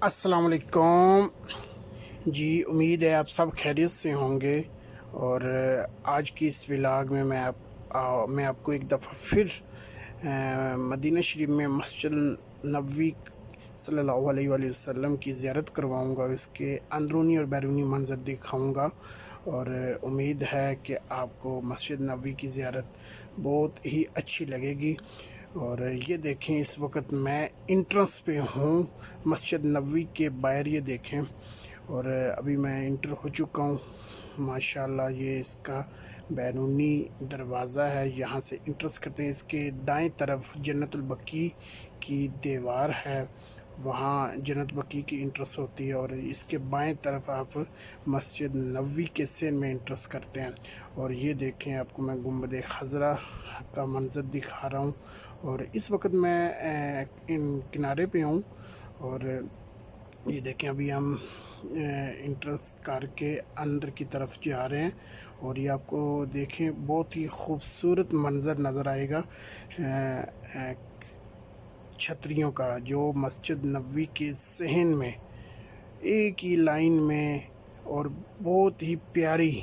अस्सलाम वालेकुम जी। उम्मीद है आप सब खैरियत से होंगे। और आज की इस व्लॉग में मैं आपको एक दफ़ा फिर मदीना शरीफ में मस्जिद नबवी सल्लल्लाहु अलैहि वसल्लम की ज़ियारत करवाऊंगा। इसके अंदरूनी और बैरूनी मंज़र दिखाऊंगा और उम्मीद है कि आपको मस्जिद नबवी की ज़ियारत बहुत ही अच्छी लगेगी। और ये देखें, इस वक्त मैं इंट्रेंस पे हूँ मस्जिद नबवी के बाहर। ये देखें, और अभी मैं इंटर हो चुका हूँ माशाल्लाह। ये इसका बैरूनी दरवाज़ा है, यहाँ से इंट्रेंस करते हैं। इसके दाएं तरफ जन्नतुल बकी की दीवार है, वहाँ जन्नत बकी की इंट्रेंस होती है। और इसके बाएं तरफ आप मस्जिद नबवी के सेन में इंट्रेंस करते हैं। और ये देखें, आपको मैं गुंबद खज़रा का मंज़र दिखा रहा हूँ। और इस वक्त मैं इन किनारे पे हूँ। और ये देखें, अभी हम इंट्रेंस करके अंदर की तरफ जा रहे हैं। और ये आपको देखें, बहुत ही खूबसूरत मंज़र नज़र आएगा छतरियों का, जो मस्जिद नबवी के सहन में एक ही लाइन में और बहुत ही प्यारी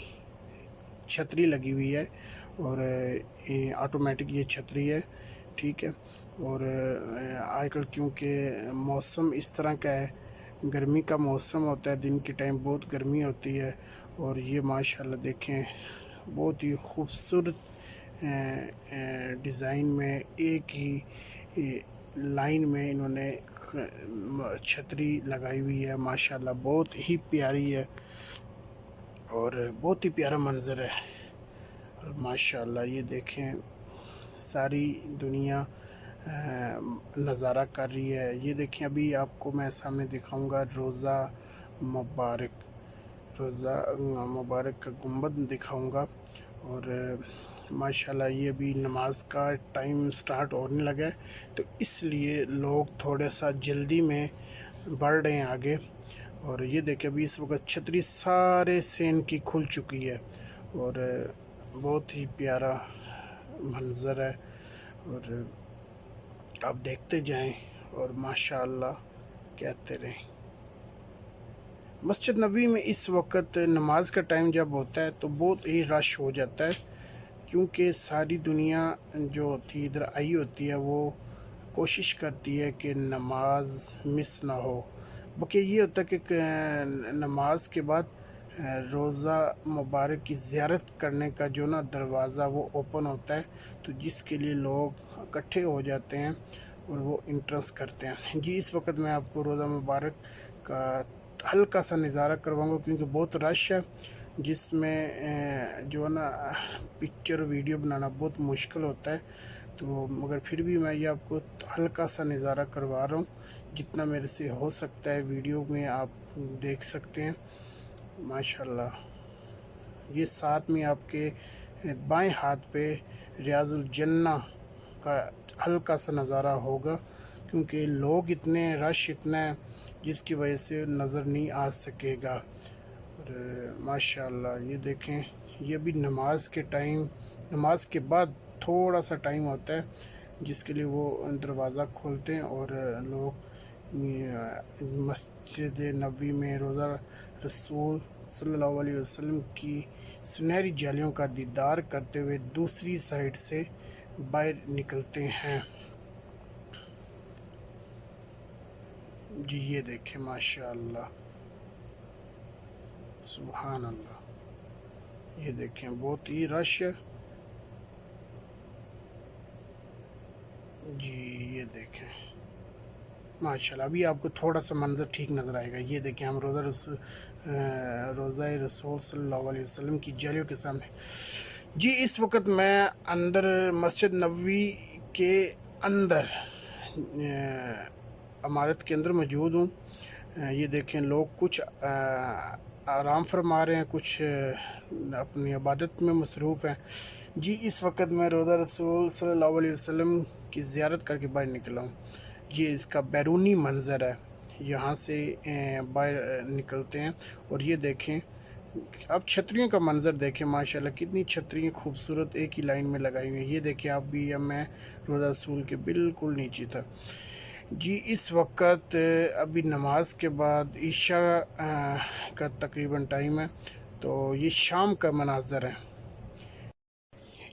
छतरी लगी हुई है। और ये ऑटोमेटिक ये छतरी है, ठीक है। और आजकल क्योंकि मौसम इस तरह का है, गर्मी का मौसम होता है, दिन के टाइम बहुत गर्मी होती है। और ये माशाल्लाह देखें, बहुत ही खूबसूरत डिज़ाइन में एक ही लाइन में इन्होंने छतरी लगाई हुई है। माशाल्लाह बहुत ही प्यारी है और बहुत ही प्यारा मंज़र है। और माशाल्लाह ये देखें, सारी दुनिया नज़ारा कर रही है। ये देखें, अभी आपको मैं सामने दिखाऊंगा रोज़ा मुबारक का गुंबद दिखाऊंगा। और माशाल्लाह ये अभी नमाज का टाइम स्टार्ट होने लगा है, तो इसलिए लोग थोड़ा सा जल्दी में बढ़ रहे हैं आगे। और ये देखें, अभी इस वक्त छतरी सारे सेन की खुल चुकी है और बहुत ही प्यारा मंज़र है। और आप देखते जाएं और माशाल्लाह कहते रहें। मस्जिद नबवी में इस वक्त नमाज का टाइम जब होता है तो बहुत ही रश हो जाता है, क्योंकि सारी दुनिया जो होती इधर आई होती है, वो कोशिश करती है कि नमाज मिस ना हो। बाकी ये होता है कि नमाज के बाद रोज़ा मुबारक की ज़ियारत करने का जो ना दरवाज़ा वो ओपन होता है, तो जिसके लिए लोग इकट्ठे हो जाते हैं और वो इंट्रेंस करते हैं। जी, इस वक्त मैं आपको रोज़ा मुबारक का हल्का सा नज़ारा करवाऊंगा, क्योंकि बहुत रश है, जिसमें जो है ना पिक्चर वीडियो बनाना बहुत मुश्किल होता है। तो मगर फिर भी मैं ये आपको हल्का सा नज़ारा करवा रहा हूँ, जितना मेरे से हो सकता है। वीडियो में आप देख सकते हैं माशाल्लाह। ये साथ में आपके बाएं हाथ पे रियाजुल जन्ना का हल्का सा नज़ारा होगा, क्योंकि लोग इतने रश इतना है जिसकी वजह से नज़र नहीं आ सकेगा। और माशाल्लाह ये देखें, ये भी नमाज के बाद थोड़ा सा टाइम होता है, जिसके लिए वो दरवाज़ा खोलते हैं और लोग मस्जिद नबवी में रोज़ा रसूल सल्लल्लाहु अलैहि वसल्लम की सुनहरी जालियों का दीदार करते हुए दूसरी साइड से बाहर निकलते हैं। जी, ये देखें माशाल्लाह, सुभान अल्लाह। ये देखें, बहुत ही रश है। जी, ये देखें माशाल्लाह। अभी आपको थोड़ा सा मंज़र ठीक नज़र आएगा। ये देखें, हम रोज़ा रसूल सल्लल्लाहु अलैहि वसल्लम की जालियों के सामने। जी, इस वक्त मैं अंदर मस्जिद नबवी के अंदर इमारत के अंदर मौजूद हूँ। ये देखें, लोग कुछ आराम फरमा रहे हैं, कुछ अपनी इबादत में मसरूफ़ हैं। जी, इस वक्त मैं रोज़ा रसूल सल्लल्लाहु अलैहि वसल्लम की ज़ियारत करके बाहर निकला हूँ। ये इसका बैरूनी मंज़र है, यहाँ से बाहर निकलते हैं। और ये देखें, अब छतरियों का मंज़र देखें माशाल्लाह, कितनी छतरियाँ खूबसूरत एक ही लाइन में लगाई हुई हैं। ये देखें आप भी, अब मैं रोज़ा रसूल के बिल्कुल नीचे था। جی اس وقت ابھی نماز کے بعد عشاء کا تقریباً ٹائم ہے، تو یہ شام کا مناظر ہے۔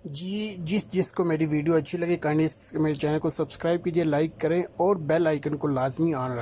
جی جس کو میری ویڈیو اچھی لگے کائنڈلی میرے چینل کو سبسکرائب کیجیے، لائک کریں اور بیل آئیکن کو لازمی آن رکھیں۔